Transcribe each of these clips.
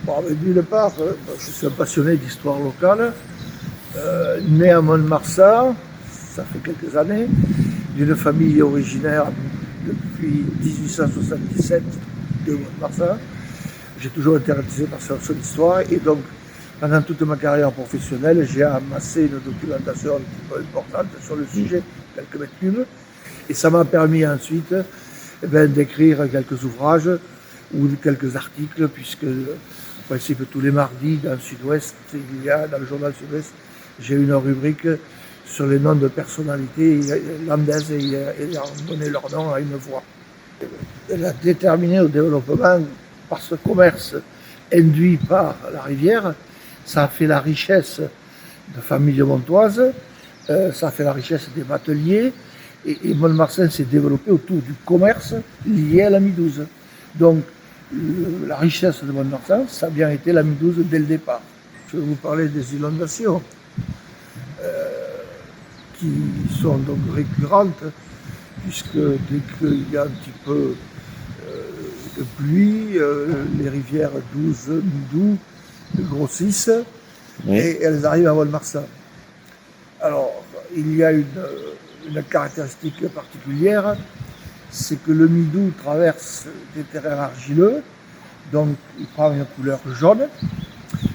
Bon, d'une part, je suis un passionné d'histoire locale, né à Mont-de-Marsan, ça fait quelques années, d'une famille originaire depuis 1877 de Mont-de-Marsan. J'ai toujours été intéressé par son histoire et donc pendant toute ma carrière professionnelle, j'ai amassé une documentation un petit peu importante sur le sujet, quelques mètres cubes, et ça m'a permis ensuite d'écrire quelques ouvrages ou quelques articles, puisque en principe tous les mardis dans le Sud-Ouest, dans le journal Sud-Ouest, j'ai une rubrique sur les noms de personnalités landaises ayant donné leur nom à une voie. Elle a déterminé au développement par ce commerce induit par la rivière. Ça a fait la richesse de familles montoises, ça a fait la richesse des bateliers, et Mont-de-Marsan s'est développé autour du commerce lié à la Midouze. Donc la richesse de Mont-de-Marsan, ça a bien été la Midouze dès le départ. Je vais vous parler des inondations qui sont donc récurrentes, puisque dès qu'il y a un petit peu de pluie, les rivières Douze, Midou grossissent, oui, et elles arrivent à Mont-de-Marsan. Alors, il y a une caractéristique particulière, c'est que le Midou traverse des terrains argileux, donc il prend une couleur jaune,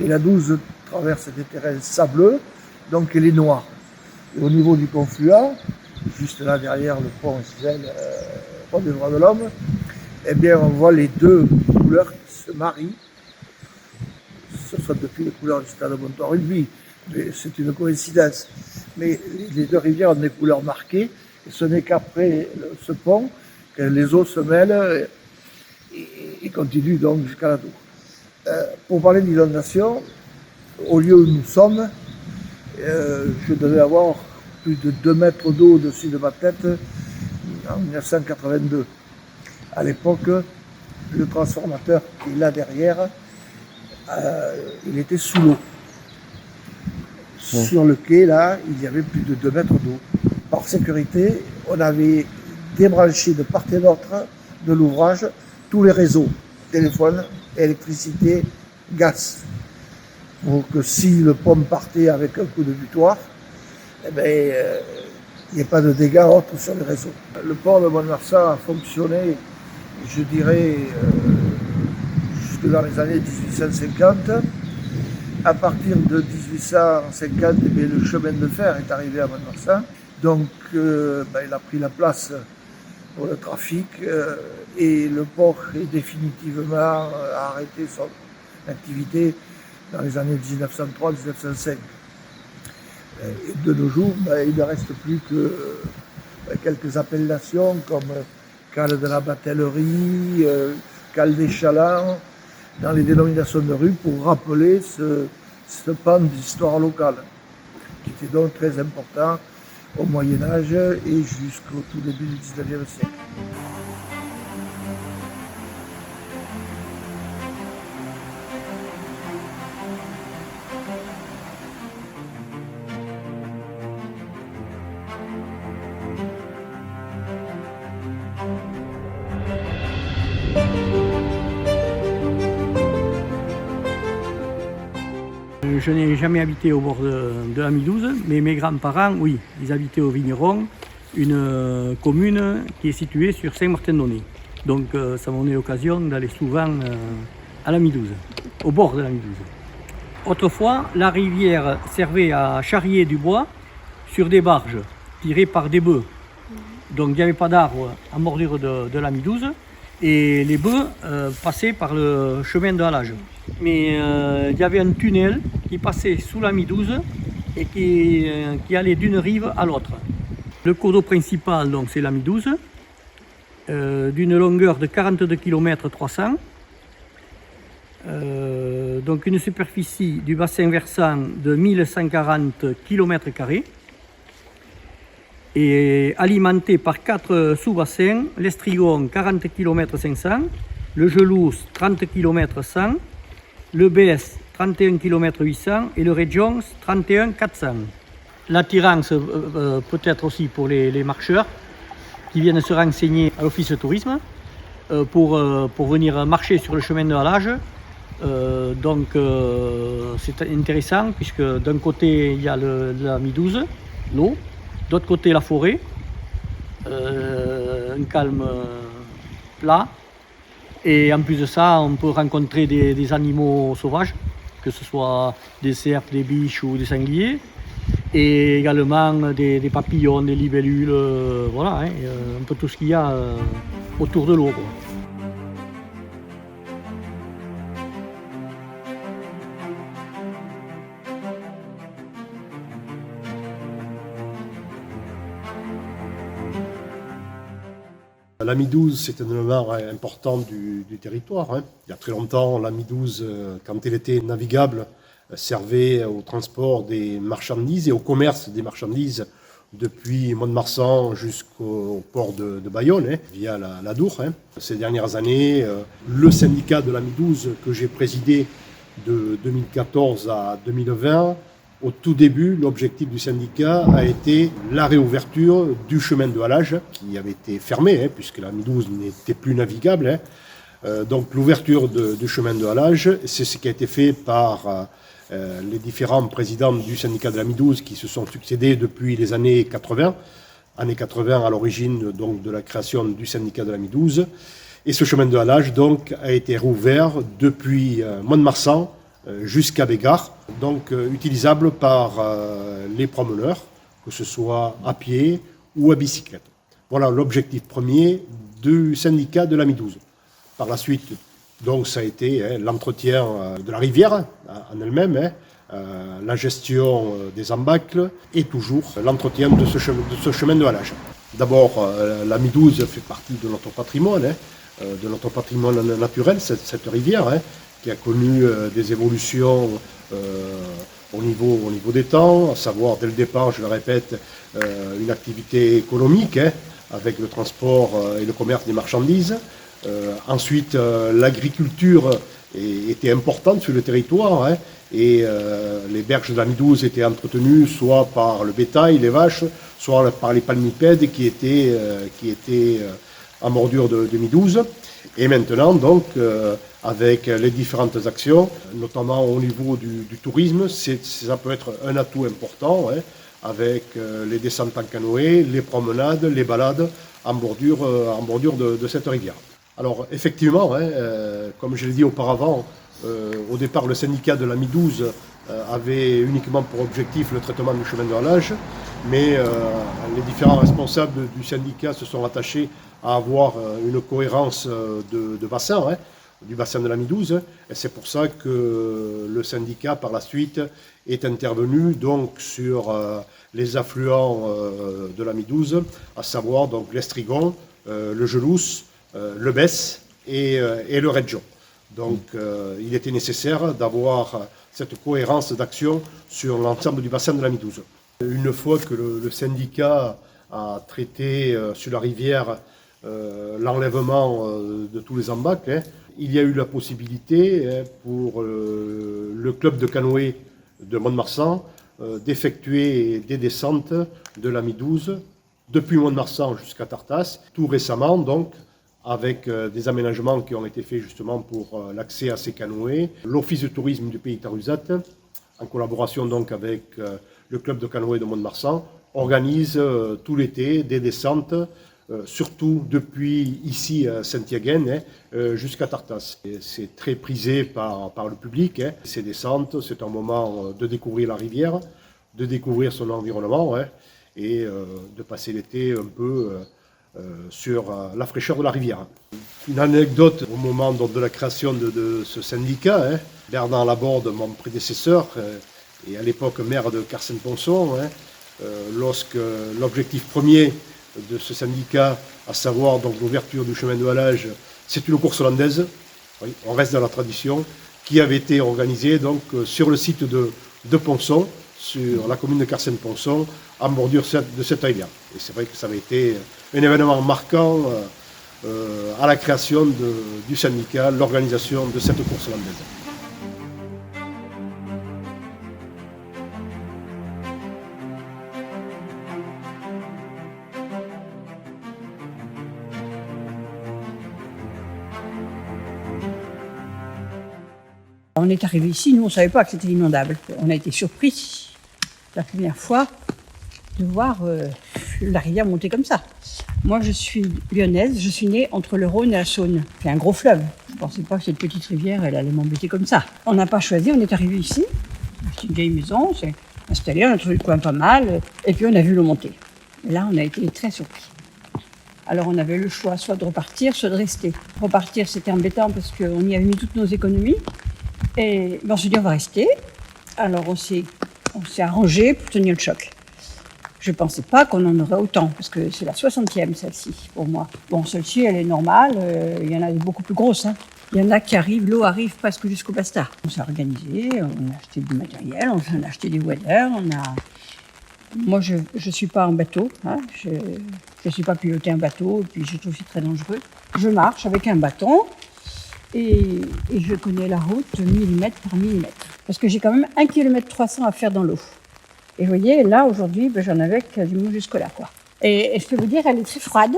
et la Douze traverse des terrains sableux, donc elle est noire. Et au niveau du confluent, juste là derrière le pont Gisèle, pont des droits de l'homme, eh bien on voit les deux couleurs qui se marient. Ce sont depuis les couleurs du stade Montois Rugby, mais c'est une coïncidence. Mais les deux rivières ont des couleurs marquées, et ce n'est qu'après ce pont que les eaux se mêlent et continuent donc jusqu'à la Tour. Pour parler d'inondation, au lieu où nous sommes, je devais avoir plus de 2 mètres d'eau au-dessus de ma tête en 1982. À l'époque, le transformateur qui est là derrière, il était sous l'eau. Sur le quai, là, il y avait plus de 2 mètres d'eau. Par sécurité, on avait débranché de part et d'autre de l'ouvrage tous les réseaux, téléphone, électricité, gaz, pour que si le pont partait avec un coup de butoir, eh bien, il n'y ait pas de dégâts autres sur les réseaux. Le port de Mont-de-Marsan a fonctionné, je dirais, jusque dans les années 1850. À partir de 1850, eh bien, le chemin de fer est arrivé à Mont-de-Marsan. Donc, il a pris la place pour le trafic et le port est définitivement arrêté son activité dans les années 1903-1905. Et de nos jours, il ne reste plus que quelques appellations comme cale de la Batellerie, cale des Chalands, dans les dénominations de rue pour rappeler ce pan d'histoire locale, qui était donc très important au Moyen-Âge et jusqu'au tout début du XIXe siècle. Je n'ai jamais habité au bord de la Midouze, mais mes grands-parents, oui, ils habitaient au Vigneron, une commune qui est située sur Saint-Martin-d'Aunay. Donc ça m'a donné l'occasion d'aller souvent à la Midouze, au bord de la Midouze. Autrefois, la rivière servait à charrier du bois sur des barges tirées par des bœufs. Donc il n'y avait pas d'arbres en bordure de la Midouze et les bœufs passaient par le chemin de halage. Mais il y avait un tunnel qui passait sous la Midouze et qui allait d'une rive à l'autre. Le cours d'eau principal, donc, c'est la Midouze, d'une longueur de 42 km 300, donc une superficie du bassin versant de 1140 km², et alimenté par 4 sous-bassins, l'Estrigon 40 km 500, le Gelouse 30 km 100, le Besse 31 km 800 et le Région 31 400. L'attirance peut être aussi pour les marcheurs qui viennent se renseigner à l'office de tourisme pour venir marcher sur le chemin de halage C'est intéressant puisque d'un côté il y a la Midouze, l'eau, d'autre côté la forêt, un calme plat. Et en plus de ça, on peut rencontrer des animaux sauvages, que ce soit des cerfs, des biches ou des sangliers, et également des papillons, des libellules, voilà, hein, un peu tout ce qu'il y a autour de l'eau. La Midouze, c'est un élément important du territoire. Hein. Il y a très longtemps, la Midouze, quand elle était navigable, servait au transport des marchandises et au commerce des marchandises depuis Mont-de-Marsan jusqu'au port de Bayonne, hein, via la Dour. Hein. Ces dernières années, le syndicat de la Midouze que j'ai présidé de 2014 à 2020, au tout début, l'objectif du syndicat a été la réouverture du chemin de halage qui avait été fermé, hein, puisque la Midouze n'était plus navigable. Hein. Donc l'ouverture du chemin de halage, c'est ce qui a été fait par les différents présidents du syndicat de la Midouze qui se sont succédés depuis les années 80. Années 80 à l'origine donc, de la création du syndicat de la Midouze. Et ce chemin de halage donc, a été rouvert depuis Mont-de-Marsan jusqu'à Bégard, donc utilisable par les promeneurs, que ce soit à pied ou à bicyclette. Voilà l'objectif premier du syndicat de la Midouze. Par la suite, donc, ça a été l'entretien de la rivière en elle-même, la gestion des embâcles et toujours l'entretien de ce chemin de halage. D'abord, la Midouze fait partie de notre patrimoine, naturel, cette rivière, qui a connu des évolutions au niveau des temps, à savoir dès le départ, je le répète, une activité économique avec le transport et le commerce des marchandises. Ensuite, l'agriculture était importante sur le territoire et les berges de la Midouze étaient entretenues soit par le bétail, les vaches, soit par les palmipèdes qui étaient en bordure de Midouze. Et maintenant, donc, avec les différentes actions, notamment au niveau du tourisme, ça peut être un atout important, avec les descentes en canoë, les promenades, les balades en bordure de cette rivière. Alors, effectivement, comme je l'ai dit auparavant, au départ, le syndicat de la Midouze avait uniquement pour objectif le traitement du chemin de halage, mais les différents responsables du syndicat se sont attachés à avoir une cohérence de bassin, du bassin de la Midouze, et c'est pour ça que le syndicat, par la suite, est intervenu donc sur les affluents de la Midouze, à savoir donc l'Estrigon, le Gelous, le Besse et le Redjon. Donc il était nécessaire d'avoir cette cohérence d'action sur l'ensemble du bassin de la Midouze. Une fois que le syndicat a traité sur la rivière l'enlèvement de tous les embâcles, il y a eu la possibilité pour le club de canoë de Mont-de-Marsan d'effectuer des descentes de la Midouze depuis Mont-de-Marsan jusqu'à Tartas, tout récemment donc, avec des aménagements qui ont été faits justement pour l'accès à ces canoës. L'Office de tourisme du Pays Tarusat, en collaboration donc avec le club de canoë de Mont-de-Marsan, organise tout l'été des descentes, surtout depuis ici Saint-Yaguen jusqu'à Tartas. C'est très prisé par le public, ces descentes, c'est un moment de découvrir la rivière, de découvrir son environnement et de passer l'été un peu sur la fraîcheur de la rivière. Une anecdote au moment de la création de ce syndicat, Bernard Laborde, mon prédécesseur, et à l'époque maire de Carcen-Ponson, lorsque l'objectif premier de ce syndicat, à savoir donc l'ouverture du chemin de halage, c'est une course hollandaise, oui, on reste dans la tradition, qui avait été organisée donc sur le site de Ponson, sur la commune de Carcen-Ponson, en bordure de cette rivière. Et c'est vrai que ça avait été un événement marquant à la création du syndicat, l'organisation de cette course hollandaise. on est arrivé ici, nous on ne savait pas que c'était inondable. On a été surpris la première fois de voir la rivière monter comme ça. Moi je suis lyonnaise, je suis née entre le Rhône et la Saône. C'est un gros fleuve. Je ne pensais pas que cette petite rivière elle allait m'embêter comme ça. On n'a pas choisi, on est arrivé ici. C'est une vieille maison, on s'est installé, on a trouvé le coin pas mal. Et puis on a vu l'eau monter. Et là on a été très surpris. Alors on avait le choix soit de repartir, soit de rester. Repartir c'était embêtant parce qu'on y avait mis toutes nos économies. Et on s'est dit on va rester. Alors on s'est arrangé pour tenir le choc. Je ne pensais pas qu'on en aurait autant, parce que c'est la 60e celle-ci pour moi. Bon, celle-ci elle est normale, il y en a des beaucoup plus grosses. Hein. Il y en a qui arrivent, l'eau arrive presque jusqu'au bastard. On s'est organisé, on a acheté du matériel, on a acheté des waders, Moi je ne suis pas en bateau, hein. Je ne suis pas piloter un bateau, et puis je trouve que c'est très dangereux. Je marche avec un bâton et je connais la route millimètre par millimètre. Parce que j'ai quand même 1,3 km à faire dans l'eau. Et vous voyez, là, aujourd'hui, j'en avais quasiment jusque-là, quoi. Et je peux vous dire, elle est très froide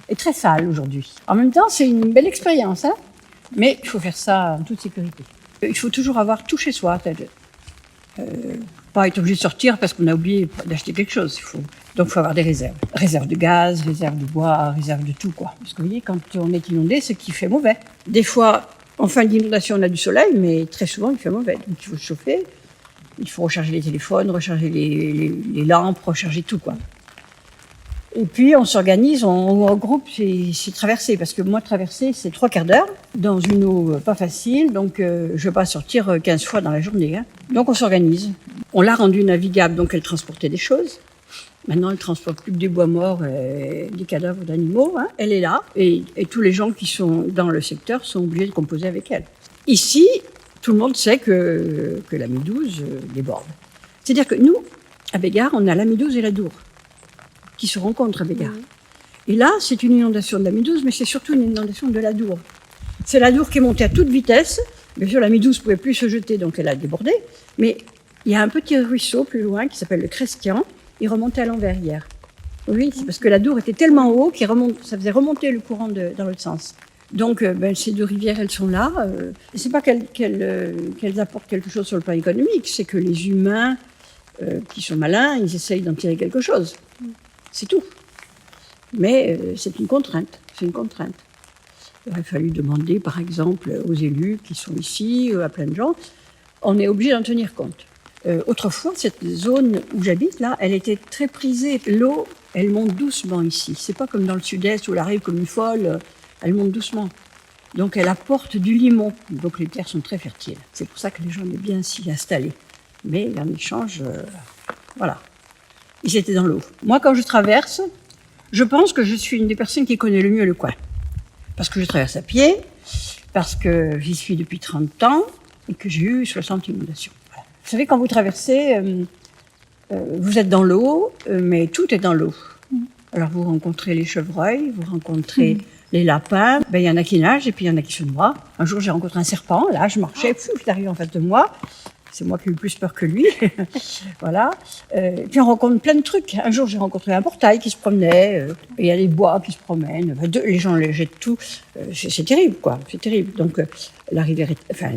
et très sale aujourd'hui. En même temps, c'est une belle expérience, hein, mais il faut faire ça en toute sécurité. Il faut toujours avoir tout chez soi. Pas être obligé de sortir parce qu'on a oublié d'acheter quelque chose. Donc, il faut avoir des réserves. Réserve de gaz, réserve de bois, réserve de tout, quoi. Parce que vous voyez, quand on est inondé, c'est qu'il fait mauvais. Des fois, en fin d'inondation, on a du soleil, mais très souvent, il fait mauvais. Donc, il faut se chauffer. Il faut recharger les téléphones, recharger les lampes, recharger tout, quoi. Et puis, on s'organise, on regroupe ces traversées. Parce que moi, traverser, c'est 3 quarts d'heure dans une eau pas facile. Donc, je ne vais pas sortir 15 fois dans la journée. Hein. Donc, on s'organise. On l'a rendue navigable, donc elle transportait des choses. Maintenant, elle ne transporte plus que des bois morts, des cadavres d'animaux. Hein. Elle est là. Et tous les gens qui sont dans le secteur sont obligés de composer avec elle. Ici, tout le monde sait que la Midouze déborde. C'est-à-dire que nous, à Bégard, on a la Midouze et la Dour qui se rencontrent à Bégard. Et là, c'est une inondation de la Midouze, mais c'est surtout une inondation de la Dour. C'est la Dour qui est montée à toute vitesse. Bien sûr, la Midouze ne pouvait plus se jeter, donc elle a débordé. Mais il y a un petit ruisseau plus loin qui s'appelle le Crestian. Il remontait à l'envers hier. Oui, c'est parce que la Dour était tellement haut ça faisait remonter le courant dans l'autre sens. Donc, ces deux rivières, elles sont là. C'est pas qu'elles apportent quelque chose sur le plan économique, c'est que les humains qui sont malins, ils essayent d'en tirer quelque chose. C'est tout. Mais c'est une contrainte. C'est une contrainte. Il aurait fallu demander, par exemple, aux élus qui sont ici, à plein de gens, on est obligé d'en tenir compte. Autrefois, cette zone où j'habite, là, elle était très prisée. L'eau, elle monte doucement ici. C'est pas comme dans le sud-est où elle arrive comme une folle. Elle monte doucement. Donc, elle apporte du limon. Donc, les terres sont très fertiles. C'est pour ça que les gens aiment bien s'y installer. Mais en échange, voilà. Ils étaient dans l'eau. Moi, quand je traverse, je pense que je suis une des personnes qui connaît le mieux le coin. Parce que je traverse à pied, parce que j'y suis depuis 30 ans et que j'ai eu 60 inondations. Voilà. Vous savez, quand vous traversez, vous êtes dans l'eau, mais tout est dans l'eau. Alors, vous rencontrez les chevreuils, vous rencontrez les lapins. Il y en a qui nagent et puis il y en a qui se noient. Un jour, j'ai rencontré un serpent. Là, je marchais, il est arrivé en face de moi. C'est moi qui ai eu plus peur que lui. Voilà. Puis on rencontre plein de trucs. Un jour, j'ai rencontré un portail qui se promenait. Il y a les bois qui se promènent. Les gens les jettent tout. C'est terrible, quoi. C'est terrible. Donc, la rivière,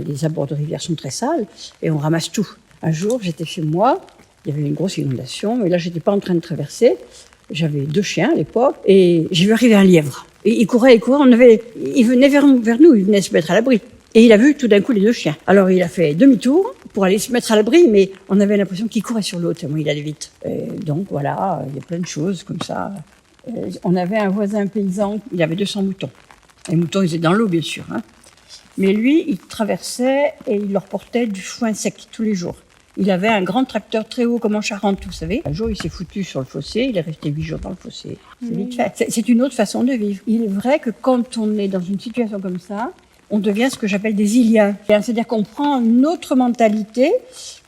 les abords de rivière sont très sales et on ramasse tout. Un jour, j'étais chez moi. Il y avait une grosse inondation. Mais là, j'étais pas en train de traverser. J'avais 2 chiens à l'époque et j'ai vu arriver un lièvre. Et il courait, il venait vers nous, il venait se mettre à l'abri. Et il a vu tout d'un coup les 2 chiens. Alors il a fait demi-tour pour aller se mettre à l'abri, mais on avait l'impression qu'il courait sur l'eau tellement il allait vite. Donc voilà, il y a plein de choses comme ça. On avait un voisin paysan, il avait 200 moutons. Les moutons, ils étaient dans l'eau, bien sûr. Hein. Mais lui, il traversait et il leur portait du foin sec tous les jours. Il avait un grand tracteur très haut comme en Charente, vous savez. Un jour, il s'est foutu sur le fossé, il est resté 8 jours dans le fossé. C'est vite fait. C'est une autre façon de vivre. Il est vrai que quand on est dans une situation comme ça, on devient ce que j'appelle des Iliens. C'est-à-dire qu'on prend une autre mentalité,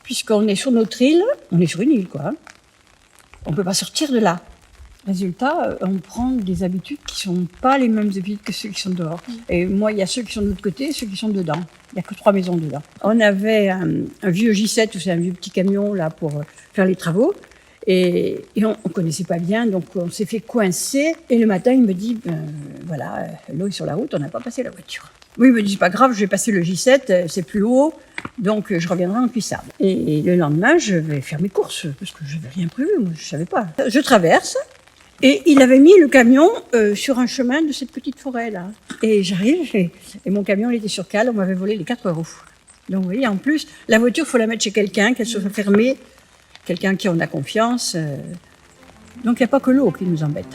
puisqu'on est sur notre île, on est sur une île, quoi. Hein. On ne peut pas sortir de là. Résultat, on prend des habitudes qui ne sont pas les mêmes habitudes que ceux qui sont dehors. Et moi, il y a ceux qui sont de l'autre côté et ceux qui sont dedans. Il n'y a que 3 maisons dedans. On avait un vieux J7, c'est un vieux petit camion là pour faire les travaux. Et on ne connaissait pas bien, donc on s'est fait coincer. Et le matin, il me dit, voilà, l'eau est sur la route, on n'a pas passé la voiture. Oui, il me dit, c'est pas grave, je vais passer le J7, c'est plus haut, donc je reviendrai en cuissarde. Et le lendemain, je vais faire mes courses, parce que je n'avais rien prévu, moi, je ne savais pas. Je traverse, et il avait mis le camion sur un chemin de cette petite forêt-là. Et j'arrive, et mon camion, il était sur cale, on m'avait volé les 4 roues. Donc vous voyez, en plus, la voiture, il faut la mettre chez quelqu'un, qu'elle soit fermée, quelqu'un qui en a confiance. Donc il n'y a pas que l'eau qui nous embête.